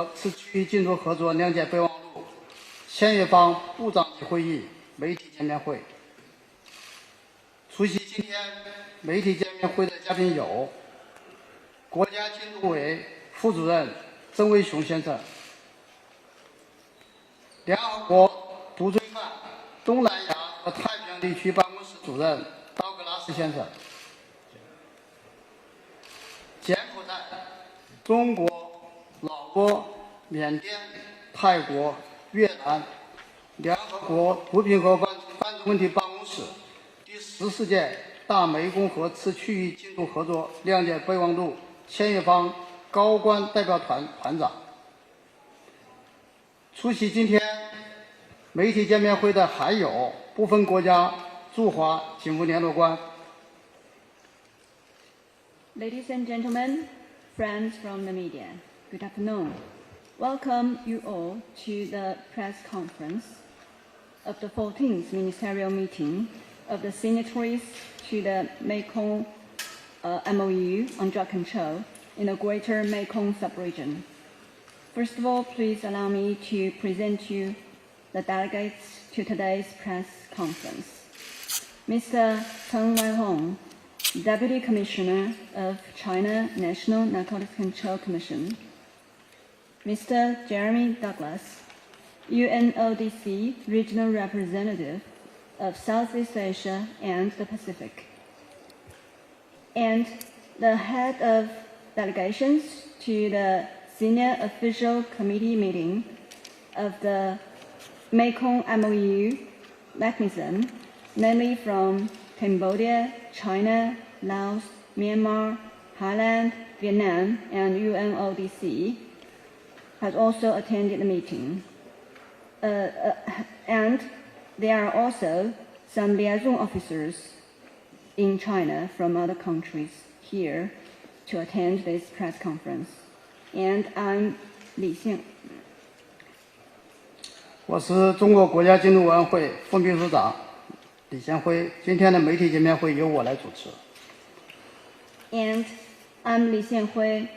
次区域进出合作谅解备忘录签约方部长级会议媒体见面会。出席今天媒体见面会的嘉宾有国家禁毒委副主任曾维雄先生，联合国毒罪犯东南亚和太平洋地区办公室主任道格拉斯先生，柬埔寨、中国、老挝、缅甸、泰国、越南联合国毒品和犯罪问题办公室第14届大湄公河次区域进出合作谅解备忘录签约方高官代表团团长。出席今天媒体见面会的还有部分国家驻华警务联络官。Ladies and gentlemen, friends from the media, good afternoon. Welcome you all to the press conference of the 14th ministerial meeting of the signatories to the Mekong MOU on drug control in the Greater Mekong sub-region. First of all, please allow me to present you the delegates to today's press conference. Mr. Teng Weihong, Deputy Commissioner of China National Narcotics Control Commission. Mr. Jeremy Douglas, UNODC Regional Representative of Southeast Asia and the Pacific. And the head of delegations to the Senior Official Committee meeting of the Mekong MOU mechanism, namely from Cambodia, China, Laos, Myanmar, Thailand, Vietnam, and UNODC, has also attended the meeting. And there are also some liaison officers in China from other countries here to attend this press conference. And I'm Li Xing. 我是中国国家禁毒委员会副秘书长李先辉，今天的媒体见面会由我来主持。And I'm Li Xianhui,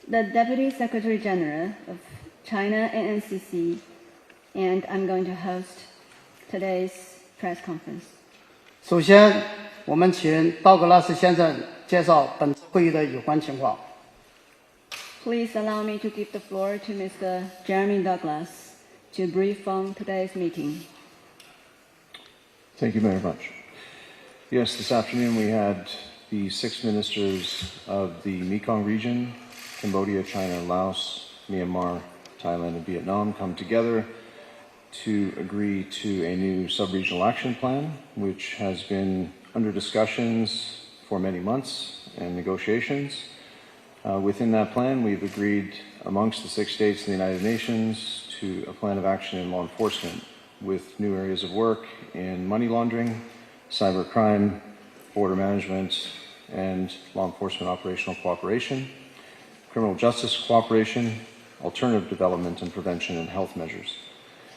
the Deputy Secretary General of China NNCC, and I'm going to host today's press conference. 首先，我们请道格拉斯先生介绍本次会议的有关情况。Please allow me to give the floor to Mr. Jeremy Douglas to brief on today's meeting. Thank you very much. Yes, this afternoon we had the 6 ministers of the Mekong region, Cambodia, China, Laos, Myanmar, Thailand, and Vietnam come together to agree to a new sub-regional action plan, which has been under discussions for many months and negotiations. Within that plan, we've agreed amongst the 6 states in the United Nations to a plan of action in law enforcement with new areas of work in money laundering, cybercrime, border management, and law enforcement operational cooperation, criminal justice cooperation, alternative development and prevention, and health measures.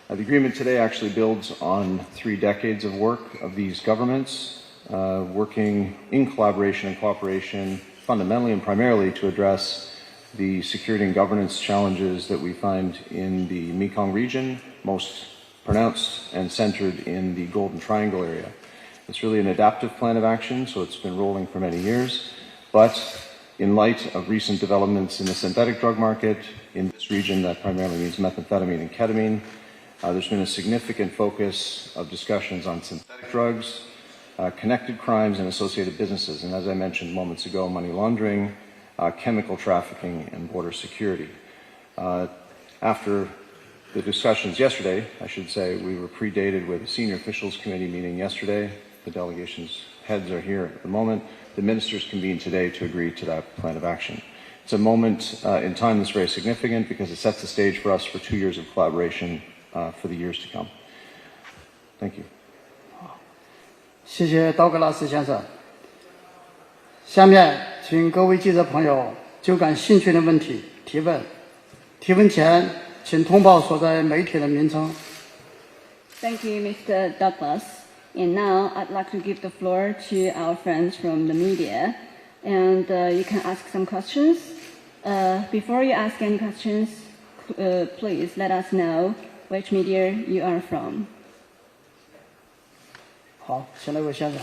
The agreement today actually builds on 3 decades of work of these governments, working in collaboration and cooperation fundamentally and primarily to address the security and governance challenges that we find in the Mekong region, most pronounced and centered in the Golden Triangle area. It's really an adaptive plan of action, so it's been rolling for many years, but in light of recent developments in the synthetic drug market in this region, that primarily means methamphetamine and ketamine, there's been a significant focus of discussions on synthetic drugs, connected crimes and associated businesses, and as I mentioned moments ago, money laundering, chemical trafficking, and border security. After the discussions yesterday, I should say, we were predated with a senior officials committee meeting yesterday. The delegation's heads are here at the moment. The ministers convened today to agree to that plan of action. It's a moment in time that's very significant because it sets the stage for us for 2 years of collaboration for the years to come. Thank you. 谢谢道格拉斯先生。下面请各位记者朋友就感兴趣的问题提问。提问前，请通报所在媒体的名称。Thank you, Mr. Douglas. And now I'd like to give the floor to our friends from the media. And you can ask some questions Before you ask any questions, please let us know which media you are from. 好，请那位先生。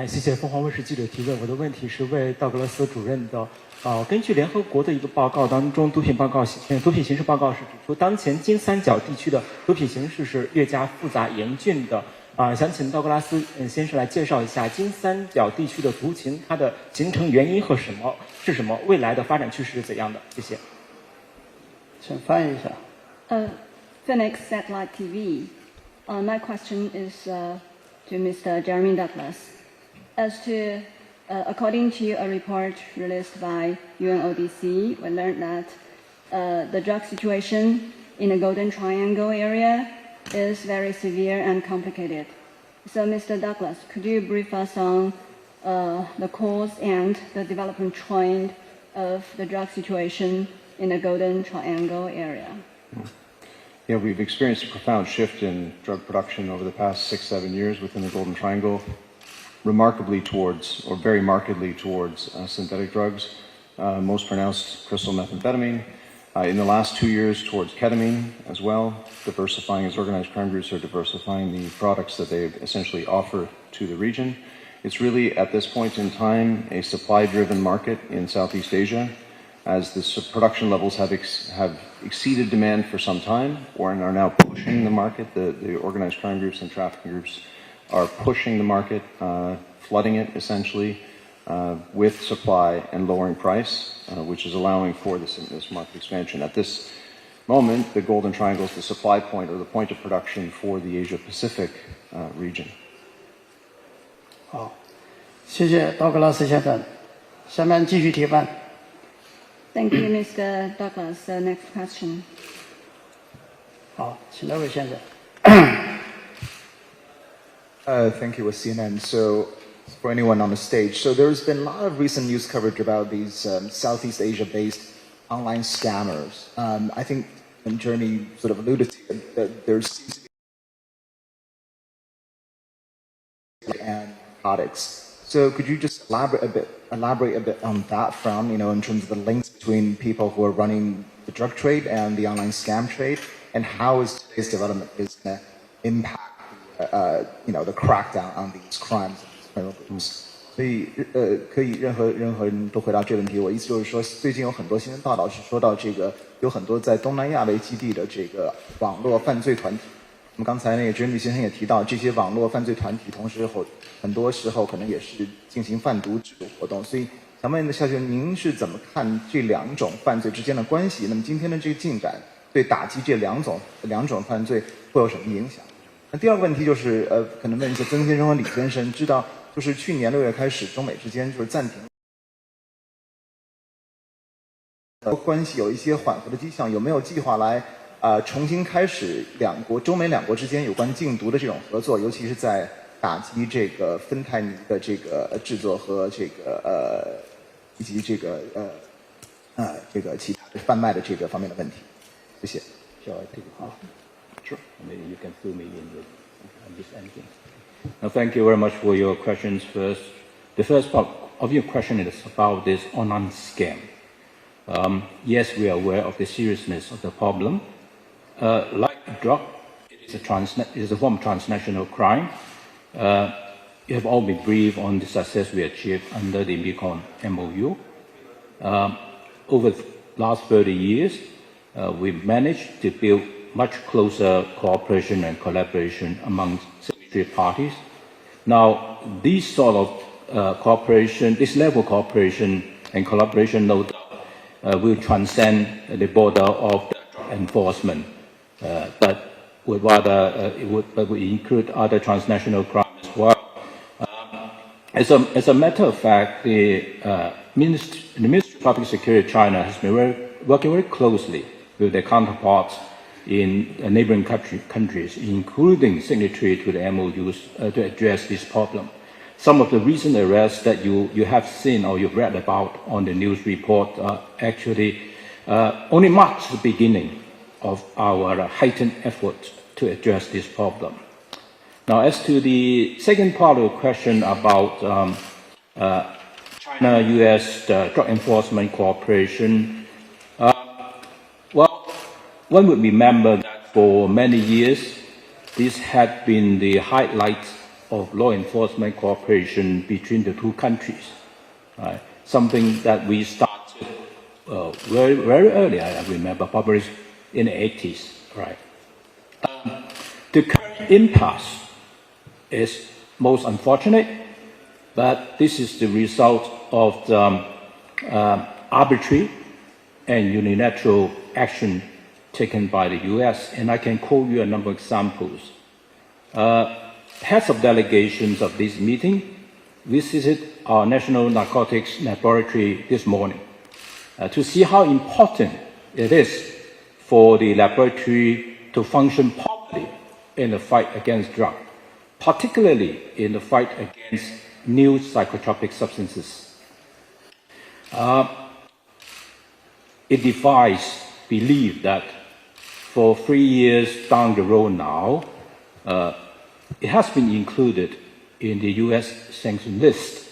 谢谢凤凰卫视记者提问。我的问题是为道格拉斯主任的。根据联合国的一个报告当中，毒品形势报告是指出，当前金三角地区的毒品形势是越加复杂严峻的。想请道格拉斯先生来介绍一下金三角地区的毒情，它的形成原因和什么，未来的发展趋势是怎样的？谢谢。请翻译一下。Phoenix Satellite TV. My question is to Mr. Jeremy Douglas. As to, according to a report released by UNODC, we learned that the drug situation in the Golden Triangle area is very severe and complicated. So, Mr. Douglas, could you brief us on the cause and the development trend of the drug situation in the Golden Triangle area? Yeah, we've experienced a profound shift in drug production over the past 6-7 years within the Golden Triangle, remarkably towards, or very markedly towards, synthetic drugs, most pronounced crystal methamphetamine. In the last 2 years towards ketamine as well, diversifying as organized crime groups are diversifying the products that they essentially offer to the region. It's really, at this point in time, a supply-driven market in Southeast Asia, as the production levels have exceeded demand for some time, or are now pushing the market. The organized crime groups and trafficking groups are pushing the market, flooding it essentially with supply and lowering price, which is allowing for this market expansion. At this moment, the Golden Triangle is the supply point or the point of production for the Asia-Pacific region. 好，谢谢道格拉斯先生。下面继续提问。Thank you, Mr. Douglas. Next question. 好，请那位先生。Thank you, CNN. So, for anyone on the stage, so there's been a lot of recent news coverage about these Southeast Asia-based online scammers. I think, and Jeremy sort of alluded to it, that there seems to be and products. So, could you just elaborate a bit on that front? You know, in terms of the links between people who are running the drug trade and the online scam trade, and how is today's development is going to impact the crackdown on these crimes and these criminal groups. 所以可以任何人都回答这个问题。我意思就是说，最近有很多新闻报道是说到这个有很多在东南亚为基地的这个网络犯罪团体。那么刚才那个Jeremy先生也提到，这些网络犯罪团体同时很多时候可能也是进行贩毒制度活动。所以想问夏先生，您是怎么看这两种犯罪之间的关系？那么今天的这个进展对打击这两种犯罪会有什么影响？那第二个问题就是可能问一下曾先生和李先生，知道就是去年6月开始，中美之间就是暂停关系有一些缓和的迹象，有没有计划来重新开始中美两国之间有关禁毒的这种合作，尤其是在打击这个芬太尼的这个制作和这个以及这个其他的贩卖的这个方面的问题？谢谢。Shall I take it? Sure. Maybe you can fill me in with this anything. Now, thank you very much for your questions. First, the first part of your question is about this online scam. Yes, we are aware of the seriousness of the problem. Like drug, it is a form of transnational crime. You have all been briefed on the success we achieved under the Mekong MOU. Over the last 30 years, we've managed to build much closer cooperation and collaboration among signatory parties. Now, this sort of cooperation, this level of cooperation and collaboration, no doubt, will transcend the border of enforcement, but would rather it would include other transnational crimes as well. As a matter of fact, the Ministry of Public Security of China has been working very closely with their counterparts in neighboring countries, including signatory to the MOUs, to address this problem. Some of the recent arrests that you have seen or you've read about on the news report actually only marks the beginning of our heightened efforts to address this problem. Now, as to the second part of the question about China-US drug enforcement cooperation, well, one would remember that for many years, this had been the highlight of law enforcement cooperation between the two countries. Right? Something that we started very, very early, I remember, probably in the 80s. Right? The current impasse is most unfortunate, but this is the result of the arbitrary and unilateral action taken by the US, and I can quote you a number of examples. Heads of delegations of this meeting visited our National Narcotics Laboratory this morning to see how important it is for the laboratory to function properly in the fight against drugs, particularly in the fight against new psychotropic substances. It defies belief that for 3 years down the road now, it has been included in the US sanction list.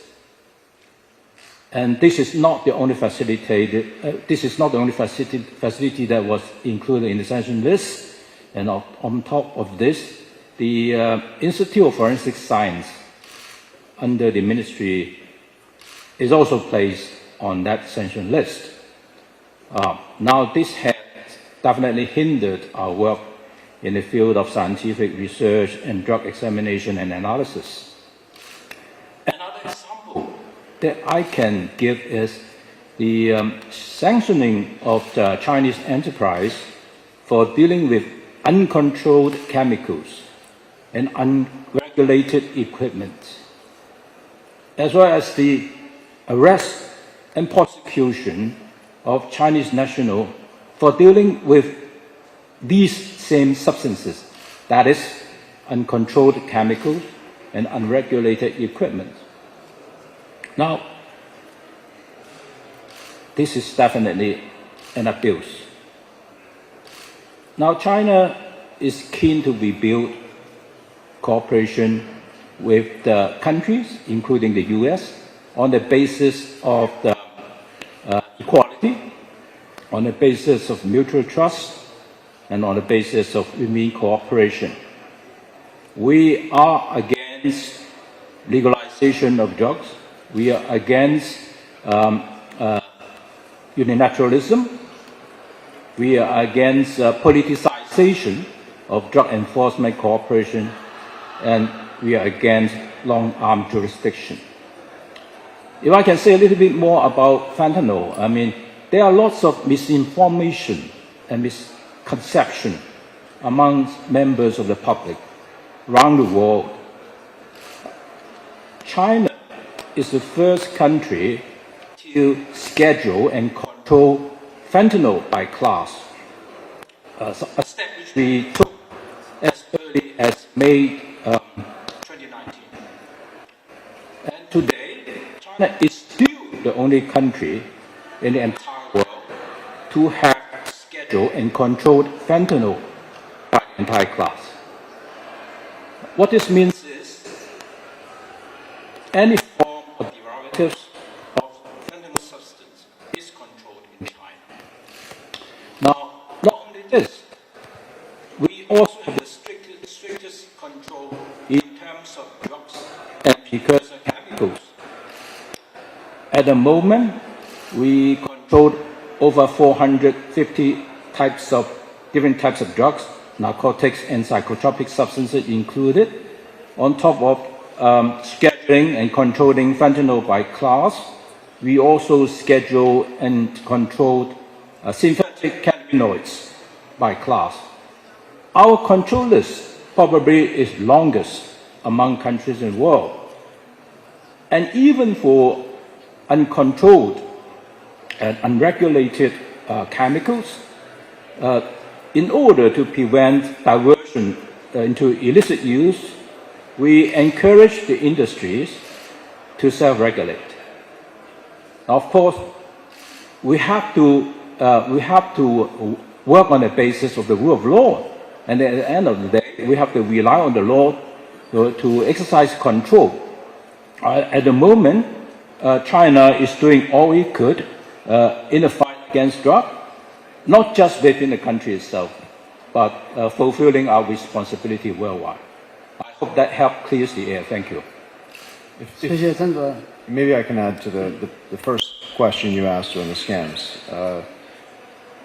And this is not the only facility that was included in the sanction list. And on top of this, the Institute of Forensic Science under the ministry is also placed on that sanction list. Now, this has definitely hindered our work in the field of scientific research and drug examination and analysis. Another example that I can give is the sanctioning of the Chinese enterprise for dealing with uncontrolled chemicals and unregulated equipment, as well as the arrest and prosecution of Chinese nationals for dealing with these same substances, that is, uncontrolled chemicals and unregulated equipment. Now, this is definitely an abuse. Now, China is keen to rebuild cooperation with the countries, including the US, on the basis of the equality, on the basis of mutual trust, and on the basis of win-win cooperation. We are against legalization of drugs. We are against unilateralism. We are against politicization of drug enforcement cooperation, and we are against long-arm jurisdiction. If I can say a little bit more about fentanyl, I mean, there are lots of misinformation and misconception among members of the public around the world. China is the first country to schedule and control fentanyl by class, a step which we took as early as May 2019. And today, China is still the only country in the entire world to have scheduled and controlled fentanyl by the entire class. What this means is any form of derivatives of fentanyl substance is controlled in China. Now, not only this, we also have the strictest control in terms of drugs and precursor chemicals. At the moment, we controlled over 450 different types of drugs, narcotics and psychotropic substances included. On top of scheduling and controlling fentanyl by class, we also schedule and control synthetic cannabinoids by class. Our control list probably is longest among countries in the world. And even for uncontrolled and unregulated chemicals, in order to prevent diversion into illicit use, we encourage the industries to self-regulate. Of course, we have to work on the basis of the rule of law, and at the end of the day, we have to rely on the law to exercise control. At the moment, China is doing all it could in the fight against drug, not just within the country itself, but fulfilling our responsibility worldwide. I hope that helped clears the air. Thank you. 谢谢郑主任。 Maybe I can add to the first question you asked on the scams.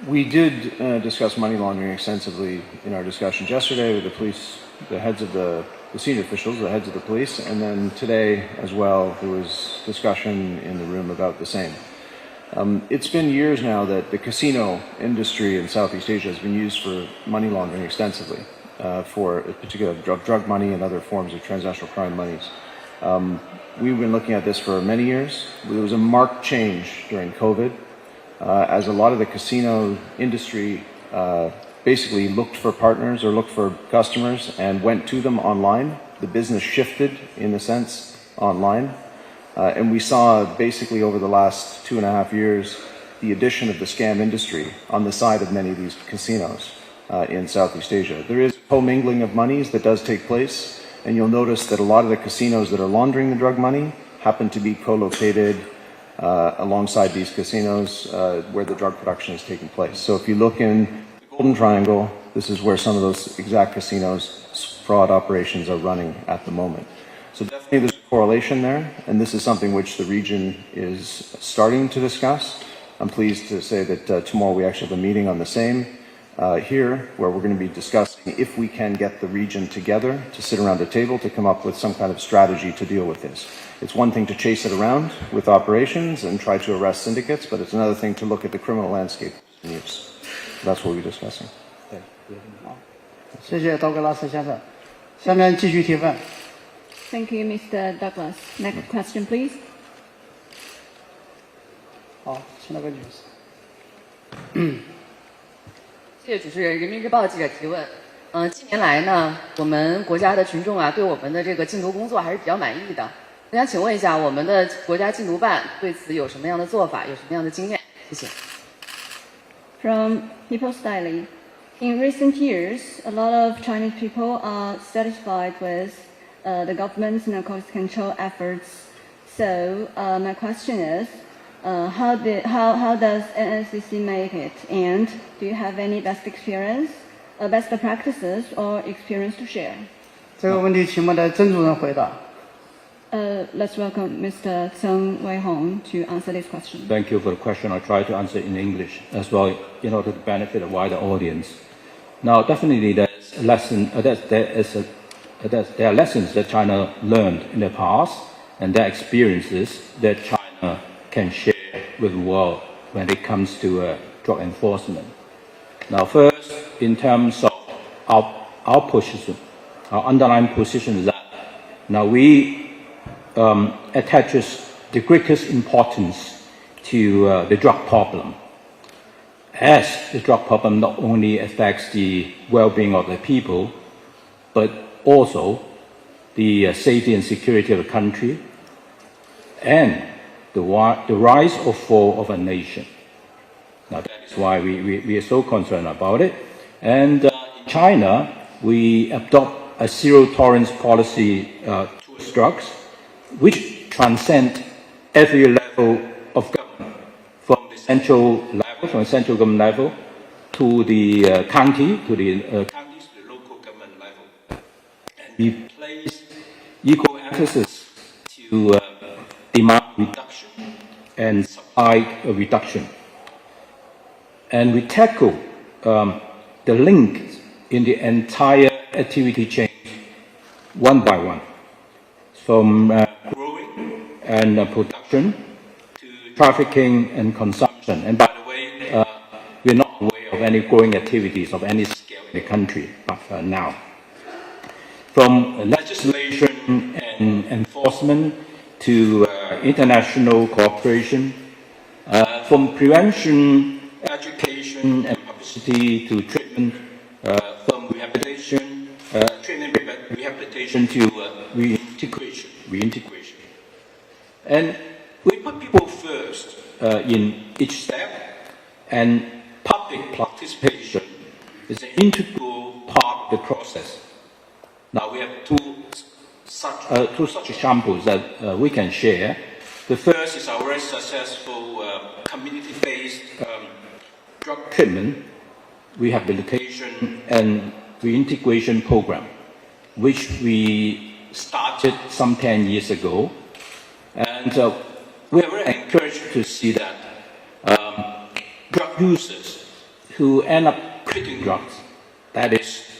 We did discuss money laundering extensively in our discussions yesterday with the police, the heads of the senior officials, the heads of the police, and then today as well there was discussion in the room about the same. It's been years now that the casino industry in Southeast Asia has been used for money laundering extensively, for particularly drug money and other forms of transnational crime monies. We've been looking at this for many years. There was a marked change during COVID, as a lot of the casino industry basically looked for partners or looked for customers and went to them online. The business shifted, in a sense, online. And we saw basically over the last 2.5 years the addition of the scam industry on the side of many of these casinos in Southeast Asia. There is commingling of monies that does take place, and you'll notice that a lot of the casinos that are laundering the drug money happen to be co-located alongside these casinos where the drug production is taking place. So if you look in the Golden Triangle, this is where some of those exact casinos' fraud operations are running at the moment. So definitely there's a correlation there, and this is something which the region is starting to discuss. I'm pleased to say that tomorrow we actually have a meeting on the same here, where we're going to be discussing if we can get the region together to sit around a table to come up with some kind of strategy to deal with this. It's one thing to chase it around with operations and try to arrest syndicates, but it's another thing to look at the criminal landscape in use. That's what we'll be discussing. 谢谢道格拉斯先生。下面继续提问。 Thank you, Mr. Douglas. Next question, please. 好，请那个女士。谢谢主持人。人民日报记者提问：近年来呢，我们国家的群众啊，对我们的这个禁毒工作还是比较满意的。我想请问一下，我们的国家禁毒办对此有什么样的做法，有什么样的经验？谢谢。 From People's Daily. In recent years, a lot of Chinese people are satisfied with the government's narcotics control efforts. So my question is, how does NNCC make it? And do you have any best experience, best practices, or experience to share? 这个问题请我们的曾主任回答。 Let's welcome Mr. Tseng Wei-hong to answer this question. Thank you for the question. I'll try to answer in English as well in order to benefit a wider audience. Now, definitely there's a lesson, there are lessons that China learned in the past, and there are experiences that China can share with the world when it comes to drug enforcement. Now, first, in terms of our position, our underlying position is that now we attaches the greatest importance to the drug problem, as the drug problem not only affects the well-being of the people, but also the safety and security of the country, and the rise or fall of a nation. Now that is why we are so concerned about it. And in China, we adopt a zero-tolerance policy towards drugs, which transcend every level of government, from the central level, from the central government level, to the county, to the counties, to the local government level. And we place equal emphasis to demand reduction and supply reduction. And we tackle the link in the entire activity chain one by one, from growing and production to trafficking and consumption. And by the way, we're not aware of any growing activities of any scale in the country now. From legislation and enforcement to international cooperation, from prevention, education and publicity to treatment, from rehabilitation, treatment, rehabilitation to reintegration. And we put people first in each step, and public participation is an integral part of the process. Now we have two such examples that we can share. The first is our very successful community-based drug treatment, rehabilitation, and reintegration program, which we started some 10 years ago. And we are very encouraged to see that drug users who end up quitting drugs, that is,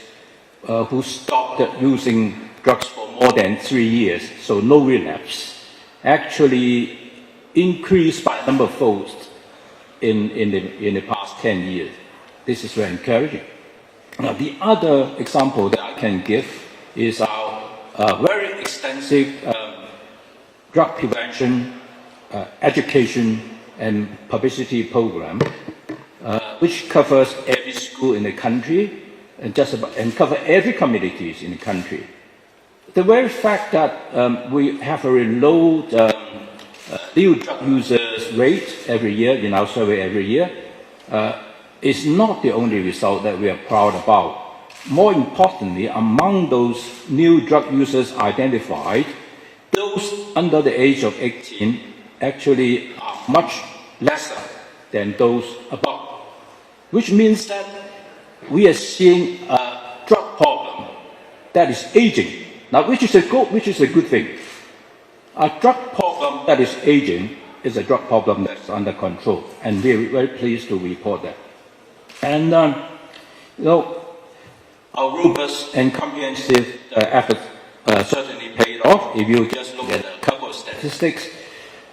who stopped using drugs for more than 3 years, so no relapse, actually increased by a number of folds in the past 10 years. This is very encouraging. Now, the other example that I can give is our very extensive drug prevention, education, and publicity program, which covers every school in the country and cover every communities in the country. The very fact that we have a very low new drug users rate every year in our survey every year is not the only result that we are proud about. More importantly, among those new drug users identified, those under the age of 18 actually are much lesser than those above, which means that we are seeing a drug problem that is aging. Now, which is a good thing. A drug problem that is aging is a drug problem that's under control, and we're very pleased to report that. And our robust and comprehensive efforts certainly paid off. If you just look at a couple of statistics,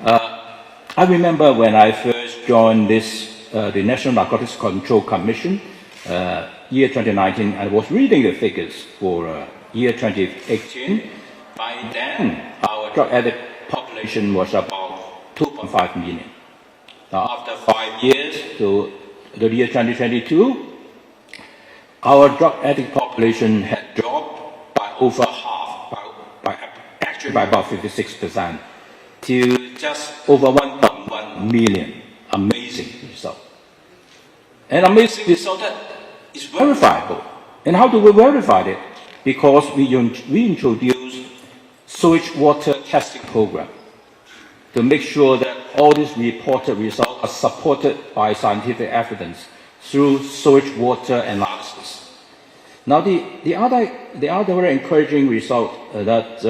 I remember when I first joined the National Narcotics Control Commission, year 2019, I was reading the figures for year 2018. By then, our drug addict population was about 2.5 million. Now, after 5 years, to the year 2022, our drug addict population had dropped by over half, actually by about 56%, to just over 1.1 million. Amazing result. An amazing result that is verifiable. And how do we verify it? Because we introduced sewage water testing program to make sure that all these reported results are supported by scientific evidence through sewage water analysis. Now, the other very encouraging result that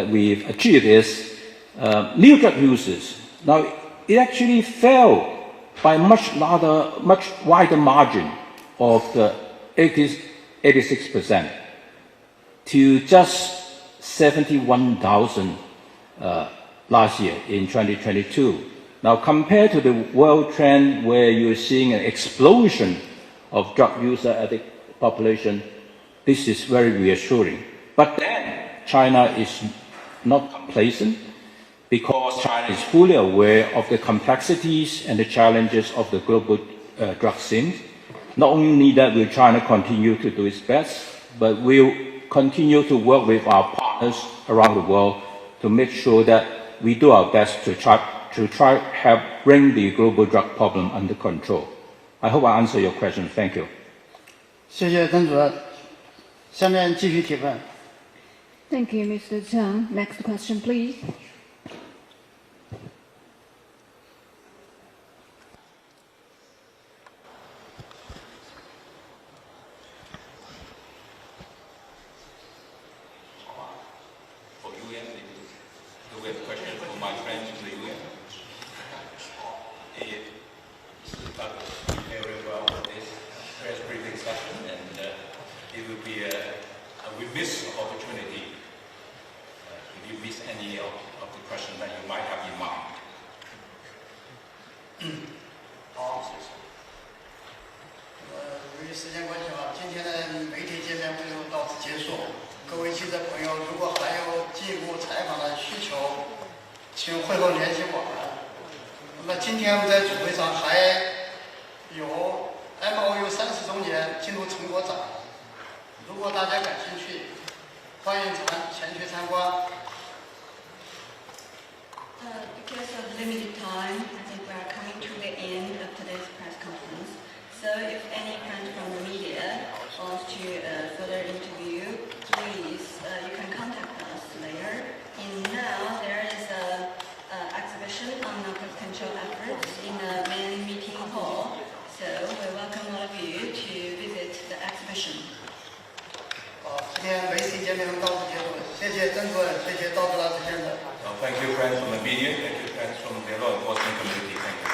we've achieved is new drug users. Now, it actually fell by much wider margin of the 86% to just 71,000 last year in 2022. Now, compared to the world trend where you're seeing an explosion of drug user addict population, this is very reassuring. But then China is not complacent, because China is fully aware of the complexities and the challenges of the global drug scene. Not only that will China continue to do its best, but we'll continue to work with our partners around the world to make sure that we do our best to try help bring the global drug problem under control. I hope I answered your question. Thank you. 谢谢曾主任。下面继续提问。 Thank you, Mr. Zhang. Next question, please. Because of limited time, I think we are coming to the end of today's press conference. So if any friend from the media wants to further interview, please, you can contact us 谢谢赵志拉这先生。Thank you, friends from the media. Thank you, friends from the law enforcement community. Thank you.